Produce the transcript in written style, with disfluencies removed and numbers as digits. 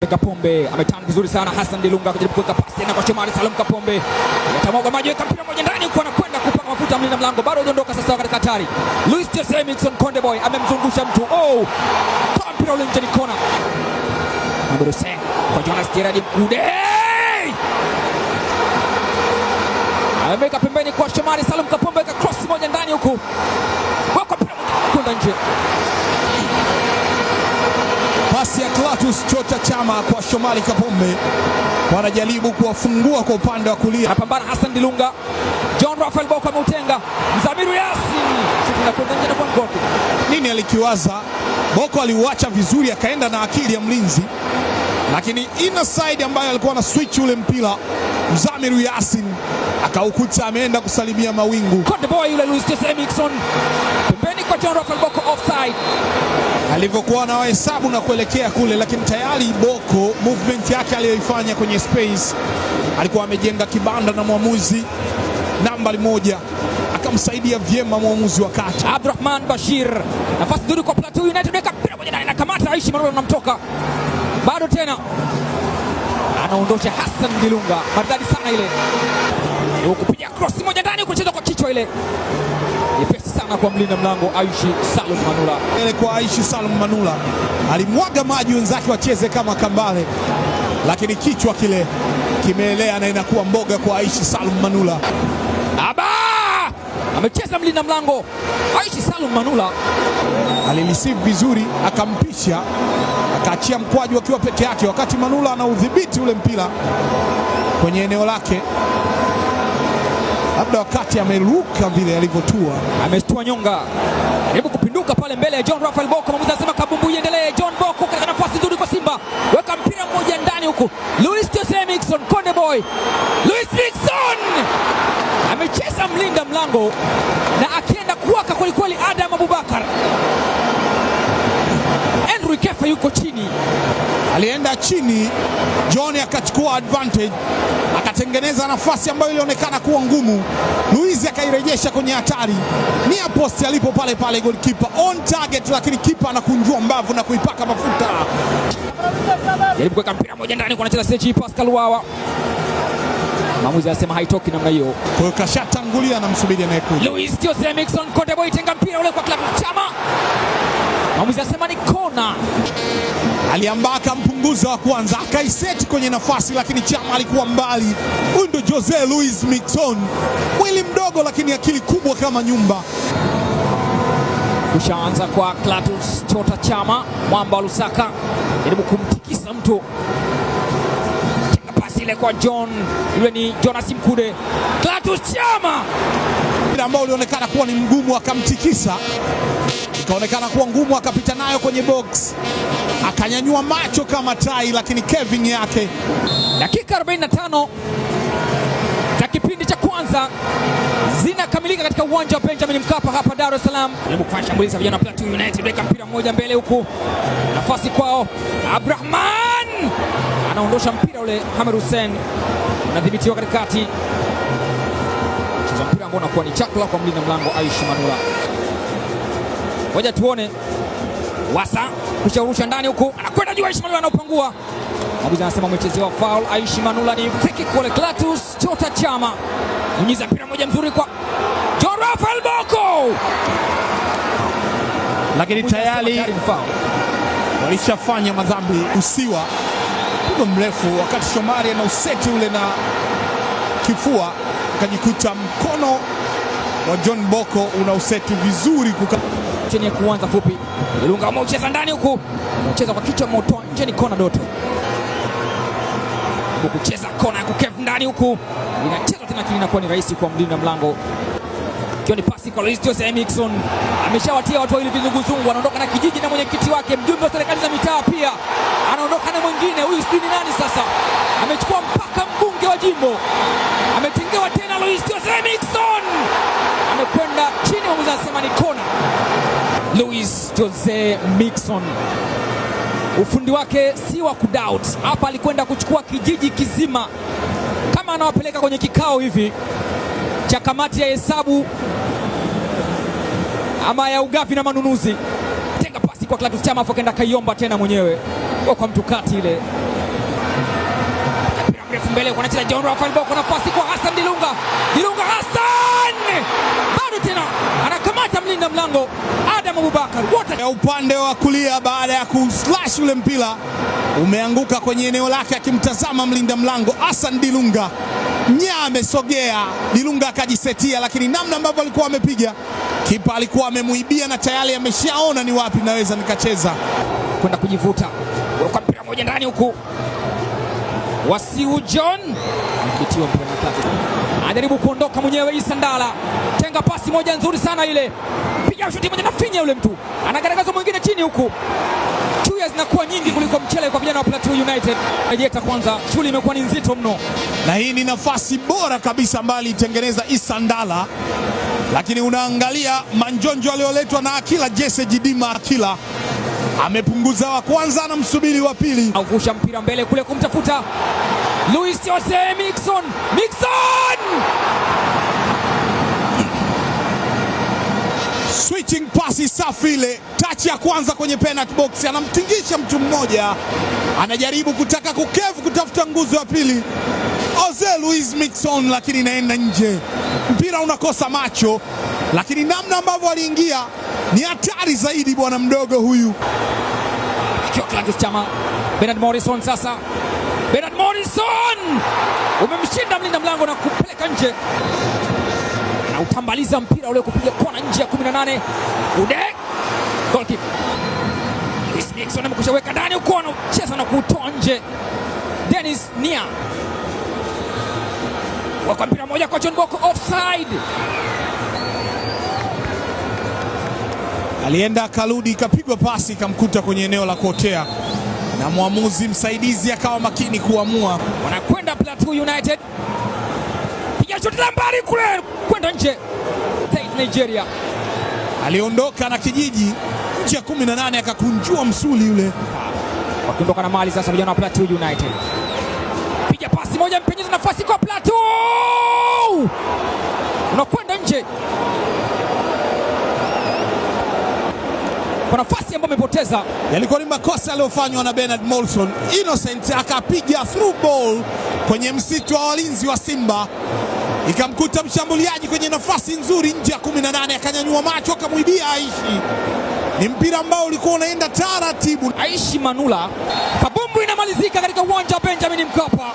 Kapombe ametana vizuri sana. Hassan Dilunga akijaribu kuweka pasi na kwa Shomari Salum Kapombe. Yatamwaga maji, weka mpira moja ndani huko, anakwenda kupaka mafuta mlinda mlango. Bado hajaondoka sasa katika hatari. Luis Jose Miquissone Konde Boy amemzungusha mtu. Oh! Toa mpira ule nje, ni kona. Mabruce kwa Jonas Gerard Mkude. Ameweka pembeni kwa Shomari Salum Kapombe, ka cross moja ndani huko. Weka mpira kwenda nje. Pasi ya Clatous Chota Chama kwa Shomari Kapombe, wanajaribu kuwafungua kwa upande wa kulia. Anapambana Hassan Dilunga. John Raphael Boko ameutenga. Mzamiru Yasin tunakwenda nje na kwa goli. Nini alikiwaza? Boko aliuacha vizuri, akaenda na akili ya mlinzi, lakini inside ambayo alikuwa na switch ule mpira Mzamiru Yasin akaukuta ameenda kusalimia mawingu. Konde Boy yule Luis Jose Miquissone pembeni kwa John Raphael Boko, offside. Alivyokuwa na hesabu na kuelekea kule, lakini tayari Boko movement yake aliyoifanya kwenye space alikuwa amejenga kibanda, na mwamuzi nambari 1 akamsaidia vyema mwamuzi wa kati. Abdurrahman Bashir, nafasi nzuri kwa Plateau United, weka mpira moja ndani, anakamata Aishi Manula, anamtoka. Bado tena anaondosha Hassan Dilunga, maridadi sana ile. Kupiga cross moja ndani, kucheza kwa kichwa ile. Nyepesi sana kwa mlinda mlango Aishi Salum Manula. Ile kwa Aishi Salum Manula alimwaga maji wenzake wacheze kama kambale, lakini kichwa kile kimeelea na inakuwa mboga kwa Aishi Salum Manula. Aba! Amecheza mlinda mlango Aishi Salum Manula, alireceive vizuri, akampisha, akaachia mkwaju akiwa peke yake, wakati Manula ana udhibiti ule mpira kwenye eneo lake. Labda wakati ameruka vile alivyotua, amestua nyonga, jaribu kupinduka pale mbele ya John Raphael Boko. Mwamuzi anasema kabumbu iendelee. John Boko katika nafasi nzuri kwa Simba, weka mpira mmoja ndani huku. Luis Jose Miquissone Konde Boy, Luis Miquissone amecheza mlinda mlango na akienda kuwaka kweli kweli. Adam Abubakar, Henry Kefa yuko chini, alienda chini. John akachukua advantage, akatengeneza nafasi ambayo ilionekana kuwa ngumu. Luis akairejesha kwenye hatari, nia posti alipo pale pale, goalkeeper on target, lakini kipa anakunjua mbavu na kuipaka mafuta. Jaribu kuweka mpira moja ndani, kwa anacheza Sechi Pascal Wawa. Mwamuzi anasema haitoki namna hiyo, kwa hiyo kashatangulia na msubiri anayekuja. Luis Jose Miquissone Konde Boy tenga mpira ule kwa Clatous Chama. Mwamuzi anasema ni kona. Aliambaka mpunguza wa kwanza, akaiseti kwenye nafasi, lakini Chama alikuwa mbali. Huyu ndo Jose Luis Miquissone, mwili mdogo lakini akili kubwa kama nyumba. Kushaanza kwa Clatous Chota Chama, mwamba wa Lusaka, jaribu kumtikisa mtu. Tenga pasi ile kwa John, yule ni Jonas Mkude. Clatous Chama ile ambao ulionekana kuwa ni mgumu, akamtikisa, ikaonekana kuwa ngumu, akapita nayo kwenye box, akanyanyua macho kama tai, lakini Kevin yake. Dakika 45 za kipindi cha kwanza zinakamilika katika uwanja wa Benjamin Mkapa hapa Dar es Salaam. Jaribu kufanya shambulizi vijana wa Plateau United, weka mpira mmoja mbele huku, nafasi kwao. Abdurrahman anaondosha mpira ule, Hamad Hussein unadhibitiwa katikati. Cheza mpira ambao unakuwa ni chakula kwa mlinda mlango Aishi Manula. Ngoja tuone. Wasa kushaurusha ndani huku, anakwenda juu. Aishi Manula anaupangua. Mwamuzi anasema umechezewa foul. Aishi Manula ni free kick kwa Clatous Chota Chama. Nyunyiza mpira moja mzuri kwa John Raphael Boko, lakini tayari walishafanya madhambi. Usiwa pigo mrefu, wakati Shomari ana useti ule na kifua, akajikuta mkono wa John Boko una useti vizuri chini ya kuanza fupi. Dilunga ameucheza ndani huku, ucheza kwa kichwa, moto nje, ni kona. Doto kucheza kona ya kukev ndani huku, inachezwa tena, kile inakuwa ni rahisi kwa mlinda mlango. Kiyo ni pasi kwa Luis Jose Miquissone, ameshawatia watu wawili vizunguzungu. Anaondoka na kijiji na mwenyekiti wake, mjumbe wa serikali za mitaa pia anaondoka na mwingine. Huyu sijui ni nani sasa, amechukua mpaka mbunge wa jimbo, ametengewa tena. Luis Jose Miquissone amekwenda chini, mwamuzi anasema ni kona. Luis Jose Miquissone ufundi wake si wa kudoubt. Hapa alikwenda kuchukua kijiji kizima, kama anawapeleka kwenye kikao hivi cha kamati ya hesabu ama ya ugavi na manunuzi. Tenga pasi kwa Clatous Chama, afu akaenda kaiomba tena mwenyewe kwa mtu kati ile. mrefu mbele anacheza John Rafael Boko, nafasi kwa Hassan Dilunga. Dilunga Hassan! Bado tena anakamata mlinda mlango Adam Abubakar. Wote upande wa kulia baada ya kuslash ule mpira umeanguka kwenye eneo lake akimtazama mlinda mlango Hassan Dilunga. Amesogea Dilunga akajisetia, lakini namna ambavyo alikuwa amepiga kipa alikuwa amemuibia na tayari ameshaona ni wapi naweza nikacheza. Kwenda kujivuta kwa mpira moja ndani huku. Wasiu John anakitiwa mpira mkate. Anajaribu kuondoka mwenyewe Issa Ndala. Tenga pasi moja nzuri sana ile. Piga shuti moja na finya yule mtu. Anagaragaza mwingine chini huku. Chuya zinakuwa nyingi kuliko mchele kwa vijana wa Plateau United. Rejeta kwanza, shughuli imekuwa ni nzito mno. Na hii ni nafasi bora kabisa ambayo alitengeneza Issa Ndala. Lakini unaangalia manjonjo alioletwa na Akila Jesse Jidima. Akila amepunguza wa kwanza na msubiri wa pili. Avusha mpira mbele kule kumtafuta Luis Jose Mixon. Switching pasi safi ile. Touch ya kwanza kwenye penalty box, anamtingisha mtu mmoja. Anajaribu kutaka kukevu kutafuta nguzo ya pili. Jose Luis Mixon, lakini inaenda nje. Mpira unakosa macho, lakini namna ambavyo aliingia ni hatari zaidi bwana mdogo huyu. Clatous Chama. Bernard Morrison sasa. Bernard Morrison! Umemshinda mlinda mlango na kupeleka nje. Na utambaliza mpira ule kupiga kona nje ya 18. Ude. Goalkeeper. Luis Mixon amekushaweka ndani huko, anacheza na kutoa nje. Dennis Nia. Kwa mpira moja kwa John Boko, offside. Alienda akarudi, ikapigwa pasi ikamkuta kwenye eneo la kuotea, na mwamuzi msaidizi akawa makini kuamua. Wanakwenda Plateau United. Piga shuti la mbali kule kwenda nje. Nigeria aliondoka na kijiji nje ya 18 akakunjua msuli yule. Wakiondoka na mali sasa vijana wa Plateau United. Piga pasi moja, mpenyeza nafasi kwa Plateau. Unakwenda nje. Kwa nafasi ambayo amepoteza. Yalikuwa ni makosa aliyofanywa na Bernard Morrison. Innocent akapiga through ball kwenye msitu wa walinzi wa Simba, ikamkuta mshambuliaji kwenye nafasi nzuri nje ya 18, akanyanyua macho akamwibia Aishi. Ni mpira ambao ulikuwa unaenda taratibu. Aishi Manula. Kabumbu inamalizika katika uwanja wa Benjamin Mkapa.